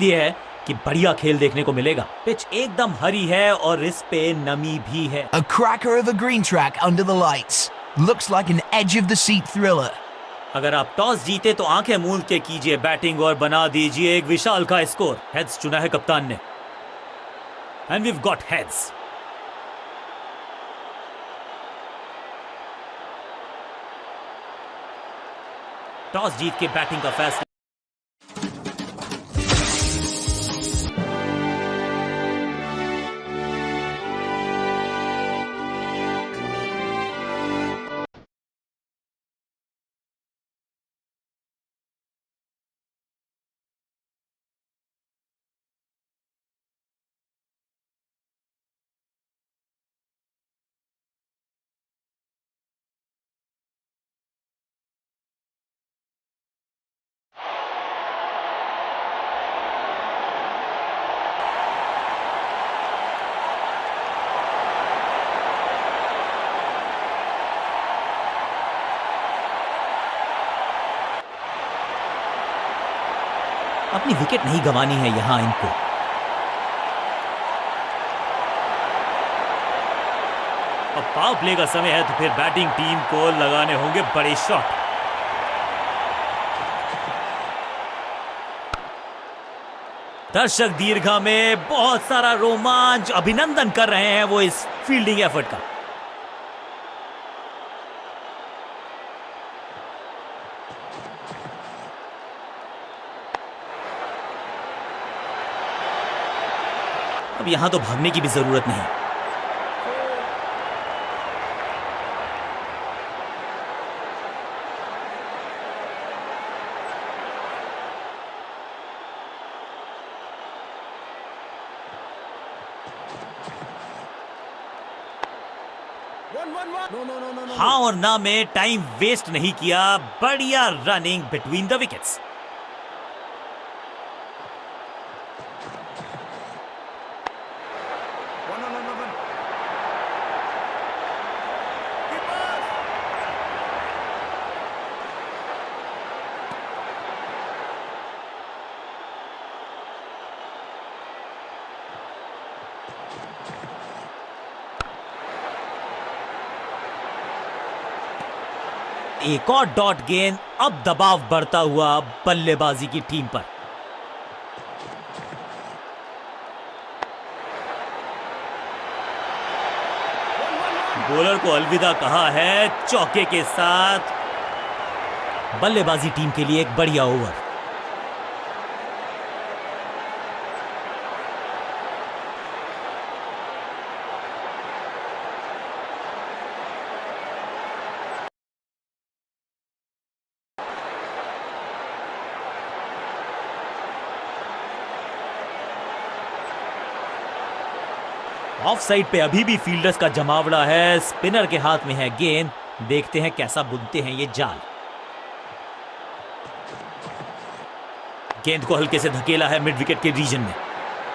है कि बढ़िया खेल देखने को मिलेगा। पिच एकदम हरी है और इस पे नमी भी है। A cracker of a green track under the lights. Looks like an edge of the seat thriller. अगर आप टॉस जीते तो आंखें मूंद के कीजिए बैटिंग और बना दीजिए एक विशाल का स्कोर। हेड्स चुना है कप्तान ने and we've got heads. Toss जीत के बैटिंग का फैसला। अपनी विकेट नहीं गंवानी है यहां इनको। अब पावर प्ले का समय है तो फिर बैटिंग टीम को लगाने होंगे बड़े शॉट। दर्शक दीर्घा में बहुत सारा रोमांच अभिनंदन कर रहे हैं वो इस फील्डिंग एफर्ट का। अब यहां तो भागने की भी जरूरत नहीं। हाँ और ना में टाइम वेस्ट नहीं किया। बढ़िया रनिंग बिटवीन द विकेट्स। एक और डॉट गेंद। अब दबाव बढ़ता हुआ बल्लेबाजी की टीम पर। बॉलर को अलविदा कहा है चौके के साथ। बल्लेबाजी टीम के लिए एक बढ़िया ओवर। ऑफ साइड पे अभी भी फील्डर्स का जमावड़ा है। स्पिनर के हाथ में है गेंद। देखते हैं कैसा बुनते हैं ये जाल। गेंद को हल्के से धकेला है मिड विकेट के रीजन में।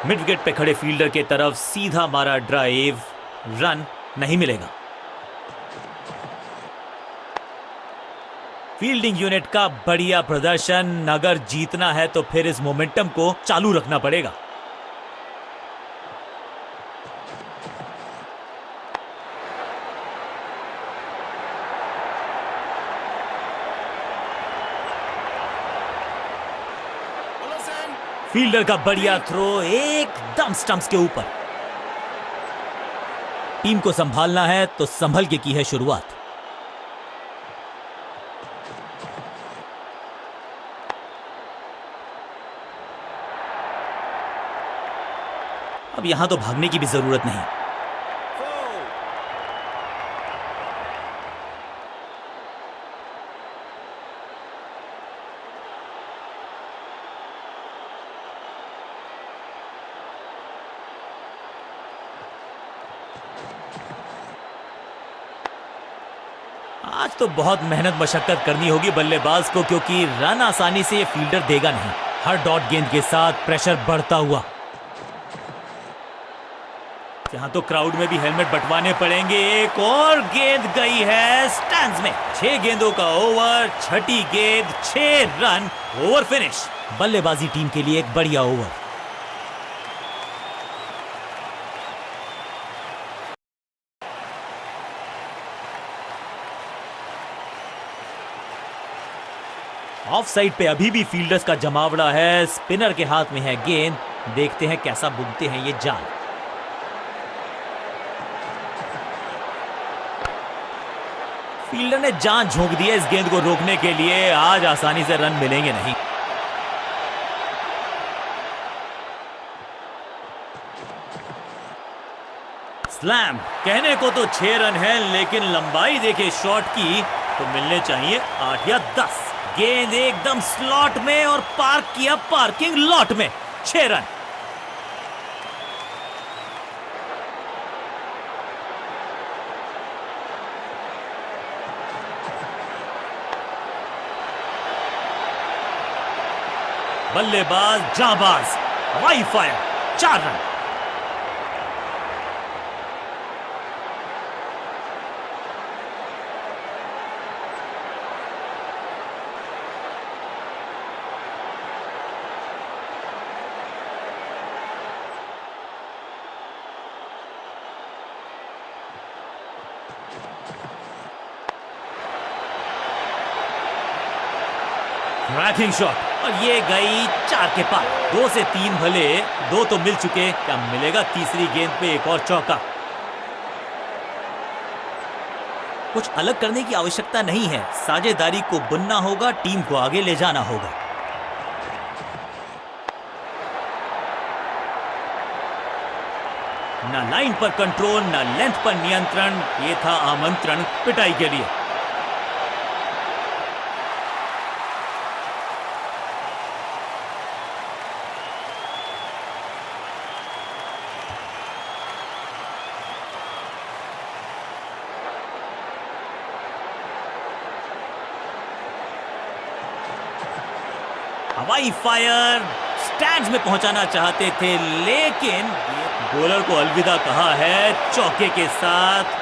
मिड विकेट पे खड़े फील्डर के तरफ सीधा मारा ड्राइव। रन नहीं मिलेगा। फील्डिंग यूनिट का बढ़िया प्रदर्शन। अगर जीतना है तो फिर इस मोमेंटम को चालू रखना पड़ेगा। फील्डर का बढ़िया थ्रो एकदम स्टंप्स के ऊपर। टीम को संभालना है तो संभल के की है शुरुआत। अब यहां तो भागने की भी जरूरत नहीं। आज तो बहुत मेहनत मशक्कत करनी होगी बल्लेबाज को, क्योंकि रन आसानी से ये फील्डर देगा नहीं। हर डॉट गेंद के साथ प्रेशर बढ़ता हुआ। यहां तो क्राउड में भी हेलमेट बंटवाने पड़ेंगे। एक और गेंद गई है स्टैंड्स में। 6 गेंदों का ओवर, छठी गेंद 6 रन। Over finish. बल्लेबाजी टीम के लिए एक बढ़िया ओवर। ऑफ साइड पे अभी भी फील्डर्स का जमावड़ा है। स्पिनर के हाथ में है गेंद, देखते हैं कैसा बुनते हैं ये जाल। फील्डर ने जान झोंक दी है इस गेंद को रोकने के लिए। आज आसानी से रन मिलेंगे नहीं। स्लैम। कहने को तो 6 रन है, लेकिन लंबाई देखे शॉट की तो मिलने चाहिए 8 या 10। गेंद एकदम स्लॉट में और पार्क किया पार्किंग लॉट में। 6 रन। बल्लेबाज जाबाज, वाई फायर, 4 रन। क्रैकिंग शॉट और ये गई 4 के पार। 2 से 3 भले, 2 तो मिल चुके, क्या मिलेगा तीसरी गेंद पे एक और चौका। कुछ अलग करने की आवश्यकता नहीं है, साझेदारी को बुनना होगा, टीम को आगे ले जाना होगा। ना लाइन पर कंट्रोल, ना लेंथ पर नियंत्रण। ये था आमंत्रण पिटाई के लिए। हवाई फायर, स्टैंड्स में पहुंचाना चाहते थे, लेकिन बॉलर को अलविदा कहा है चौके के साथ।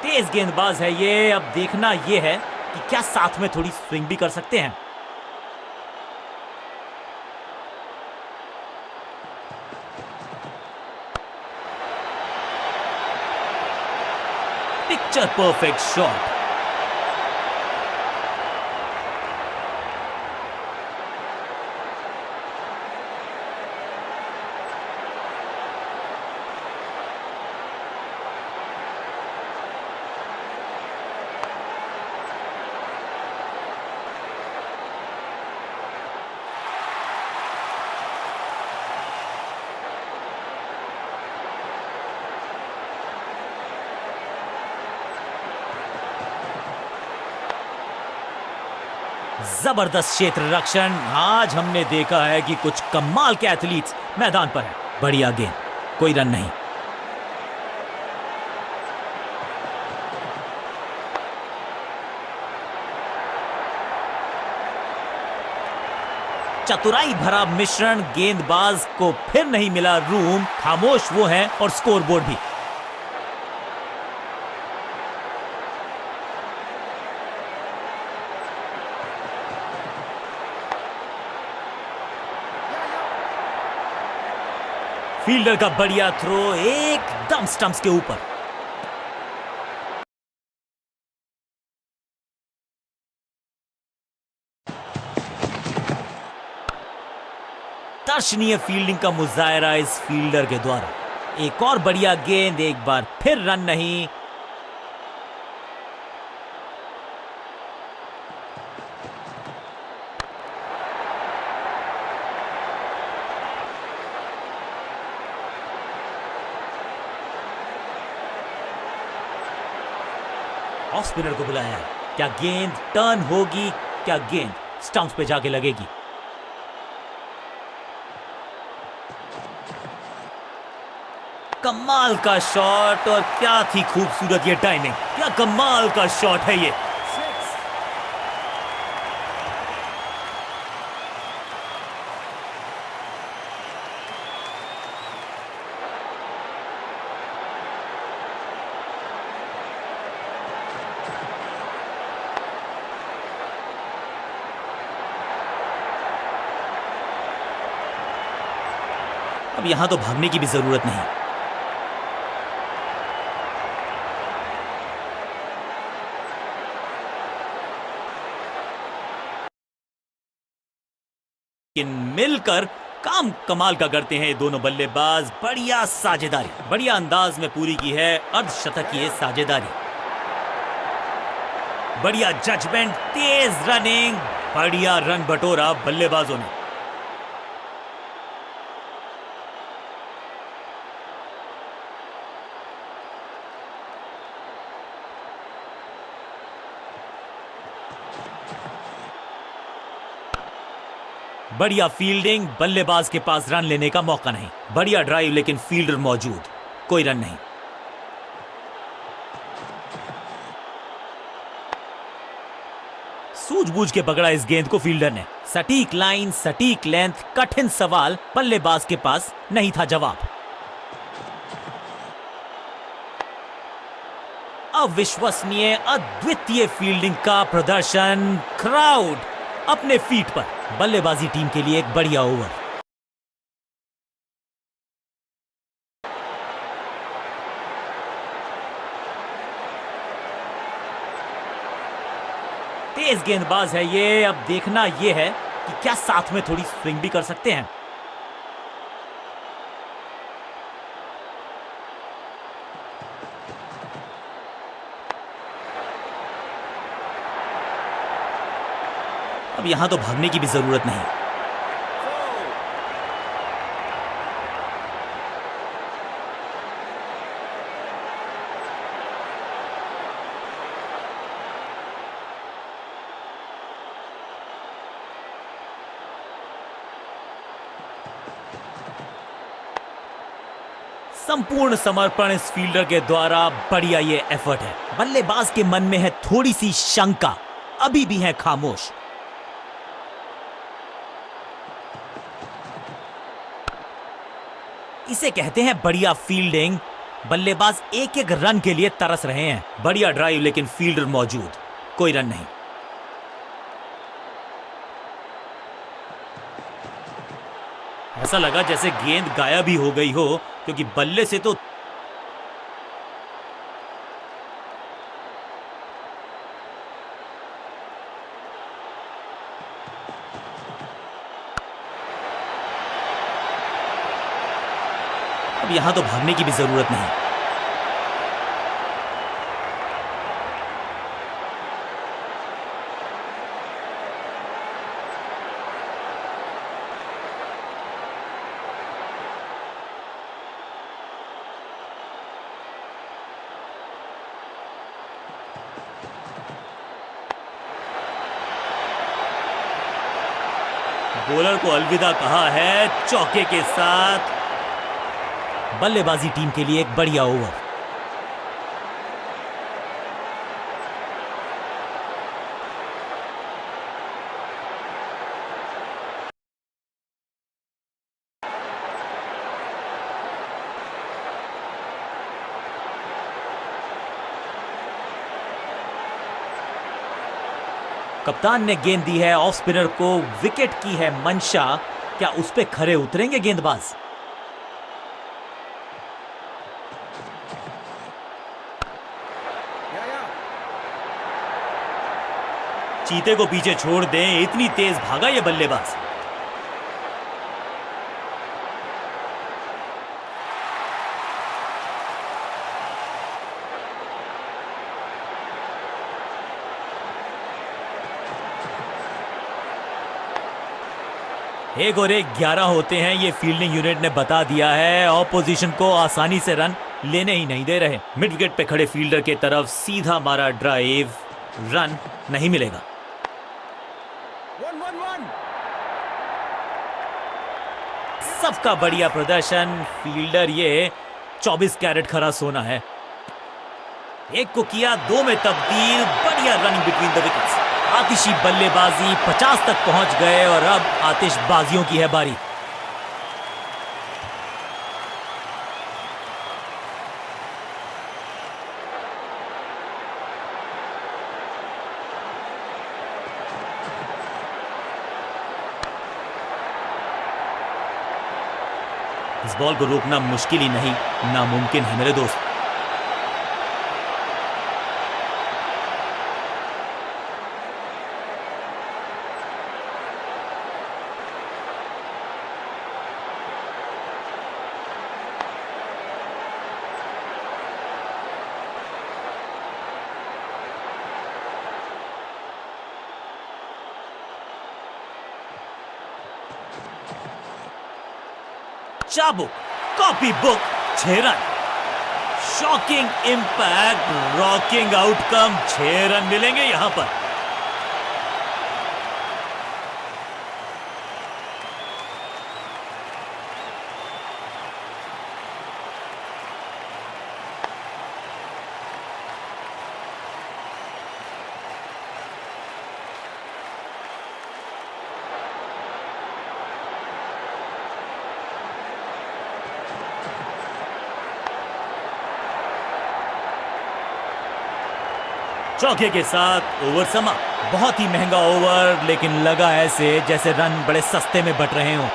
तेज गेंदबाज है ये। अब देखना ये है कि क्या साथ में थोड़ी स्विंग भी कर सकते हैं। Picture perfect shot. जबरदस्त क्षेत्र रक्षण। आज हमने देखा है कि कुछ कमाल के एथलीट्स मैदान पर हैं। बढ़िया गेंद, कोई रन नहीं। चतुराई भरा मिश्रण। गेंदबाज को फिर नहीं मिला रूम, खामोश वो हैं और स्कोरबोर्ड भी। फील्डर का बढ़िया थ्रो, एकदम स्टंप्स के ऊपर। दर्शनीय फील्डिंग का मुजाहरा इस फील्डर के द्वारा। एक और बढ़िया गेंद, एक बार फिर रन नहीं। ऑफ स्पिनर को बुलाया है। क्या गेंद टर्न होगी? क्या गेंद स्टंप्स पे जाके लगेगी? कमाल का शॉट, और क्या थी खूबसूरत ये टाइमिंग। क्या कमाल का शॉट है ये। अब यहां तो भागने की भी जरूरत नहीं। लेकिन मिलकर काम कमाल का करते हैं ये दोनों बल्लेबाज। बढ़िया साझेदारी, बढ़िया अंदाज में पूरी की है अर्धशतकीय साझेदारी। बढ़िया जजमेंट, तेज रनिंग, बढ़िया रन बटोरा बल्लेबाजों ने। बढ़िया फील्डिंग, बल्लेबाज के पास रन लेने का मौका नहीं। बढ़िया ड्राइव लेकिन फील्डर मौजूद, कोई रन नहीं। सूझबूझ के पकड़ा इस गेंद को फील्डर ने। सटीक लाइन, सटीक लेंथ, कठिन सवाल, बल्लेबाज के पास नहीं था जवाब। अविश्वसनीय, अद्वितीय फील्डिंग का प्रदर्शन। क्राउड अपने फीट पर। बल्लेबाजी टीम के लिए एक बढ़िया ओवर। तेज गेंदबाज है ये। अब देखना ये है कि क्या साथ में थोड़ी स्विंग भी कर सकते हैं। अब यहां तो भागने की भी जरूरत नहीं। संपूर्ण समर्पण इस फील्डर के द्वारा। बढ़िया ये एफर्ट है। बल्लेबाज के मन में है थोड़ी सी शंका, अभी भी है खामोश। इसे कहते हैं बढ़िया फील्डिंग। बल्लेबाज एक एक रन के लिए तरस रहे हैं। बढ़िया ड्राइव लेकिन फील्डर मौजूद, कोई रन नहीं। ऐसा लगा जैसे गेंद गायब ही हो गई हो, क्योंकि बल्ले से तो अब यहां तो भागने की भी जरूरत नहीं। बॉलर को अलविदा कहा है चौके के साथ। बल्लेबाजी टीम के लिए एक बढ़िया ओवर। कप्तान ने गेंद दी है ऑफ स्पिनर को। विकेट की है मंशा, क्या उस पे खरे उतरेंगे गेंदबाज? चीते को पीछे छोड़ दें, इतनी तेज भागा ये बल्लेबाज। एक और एक 11 होते हैं, ये फील्डिंग यूनिट ने बता दिया है। ऑपोजिशन को आसानी से रन लेने ही नहीं दे रहे। मिड विकेट पे खड़े फील्डर के तरफ सीधा मारा ड्राइव, रन नहीं मिलेगा। सबका बढ़िया प्रदर्शन। फील्डर ये 24 कैरेट खरा सोना है। एक को किया 2 में तब्दील। बढ़िया रनिंग बिटवीन द विकेट्स। आतिशी बल्लेबाजी, 50 तक पहुंच गए और अब आतिशबाजियों की है बारी। इस बॉल को रोकना मुश्किल ही नहीं, नामुमकिन है मेरे दोस्त। चाबुक, copy book, 6 run. Shocking impact, rocking outcome, 6 run मिलेंगे यहां पर। चौके के साथ ओवर समाप्त। बहुत ही महंगा ओवर, लेकिन लगा ऐसे जैसे रन बड़े सस्ते में बट रहे हों।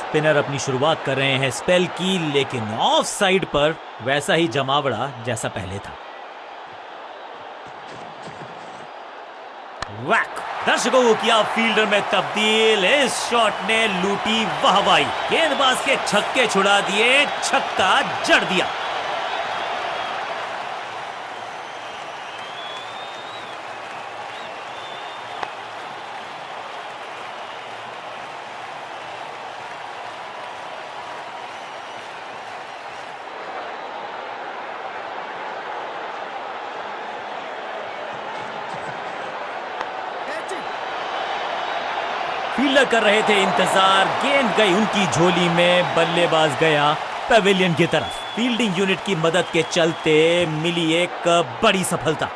स्पिनर अपनी शुरुआत कर रहे हैं स्पेल की, लेकिन ऑफ साइड पर वैसा ही जमावड़ा जैसा पहले था। वैक, दर्शकों को किया फील्डर में तब्दील। इस शॉट ने लूटी वाहवाही, गेंदबाज के छक्के छुड़ा दिए, छक्का जड़ दिया। फील्डर कर रहे थे इंतजार, गेंद गई उनकी झोली में, बल्लेबाज गया पवेलियन की तरफ। फील्डिंग यूनिट की मदद के चलते मिली एक बड़ी सफलता।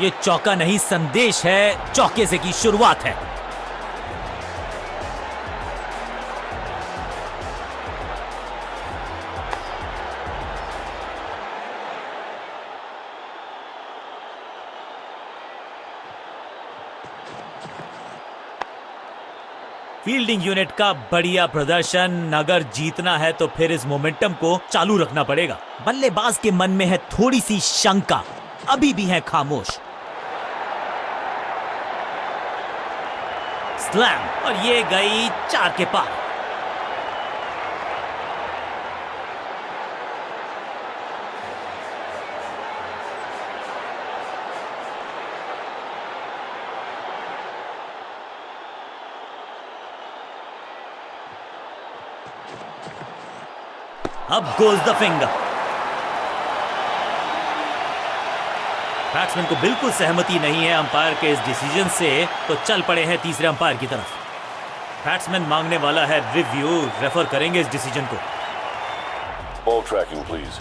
ये चौका नहीं संदेश है, चौके से की शुरुआत है। फील्डिंग यूनिट का बढ़िया प्रदर्शन। अगर जीतना है तो फिर इस मोमेंटम को चालू रखना पड़ेगा। बल्लेबाज के मन में है थोड़ी सी शंका, अभी भी है खामोश। स्लैम, और ये गई 4 के पार। अब गोज द फिंगर। बैट्समैन को बिल्कुल सहमति नहीं है अंपायर के इस डिसीजन से, तो चल पड़े हैं तीसरे अंपायर की तरफ। बैट्समैन मांगने वाला है रिव्यू, रेफर करेंगे इस डिसीजन को। Ball tracking, please.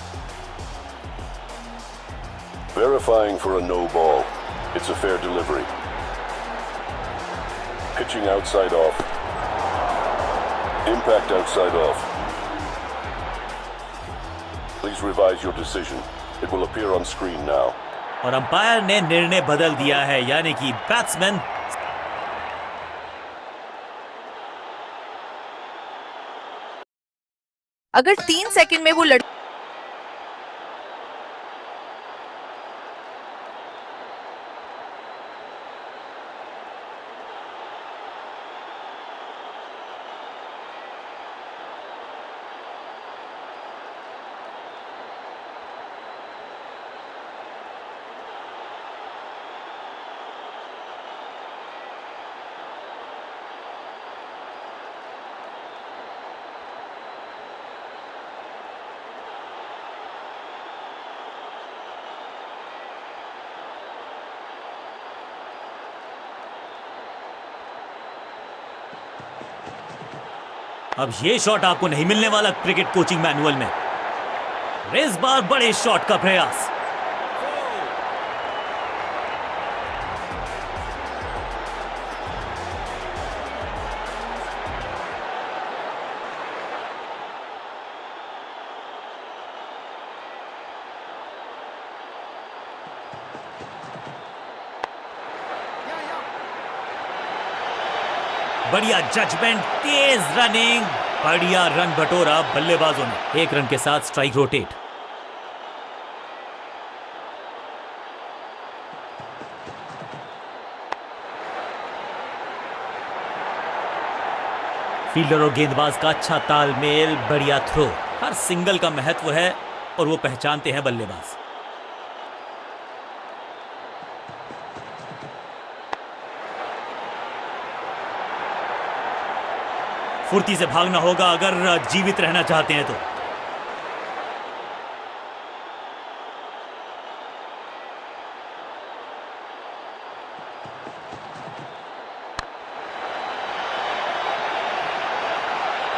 Verifying for a no ball. It's a fair delivery. Pitching outside off. Impact outside off. Please revise your decision. It will appear on screen now. और umpire ने निर्णय बदल दिया है, यानी कि बैट्समैन अगर 3 सेकंड में वो अब ये शॉट आपको नहीं मिलने वाला क्रिकेट कोचिंग मैनुअल में। इस बार बड़े शॉट का प्रयास। बढ़िया जजमेंट, तेज रनिंग, बढ़िया रन बटोरा बल्लेबाजों ने। 1 रन के साथ स्ट्राइक रोटेट। फील्डर और गेंदबाज का अच्छा तालमेल, बढ़िया थ्रो। हर सिंगल का महत्व है और वो पहचानते हैं बल्लेबाज। फुर्ती से भागना होगा अगर जीवित रहना चाहते हैं तो।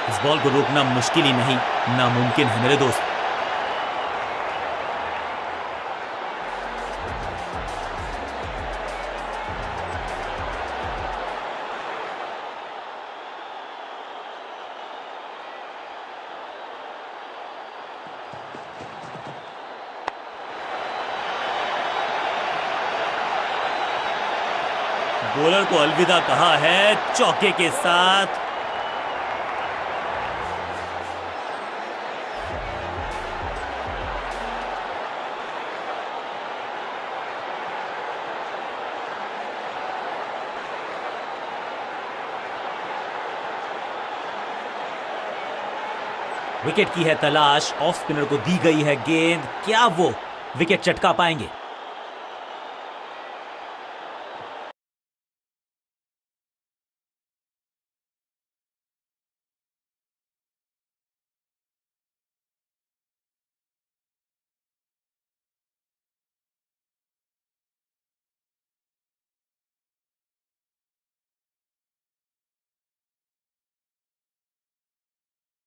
इस बॉल को रोकना मुश्किल ही नहीं, नामुमकिन है मेरे दोस्त। बॉलर को अलविदा कहा है चौके के साथ। विकेट की है तलाश, ऑफ स्पिनर को दी गई है गेंद, क्या वो विकेट चटका पाएंगे?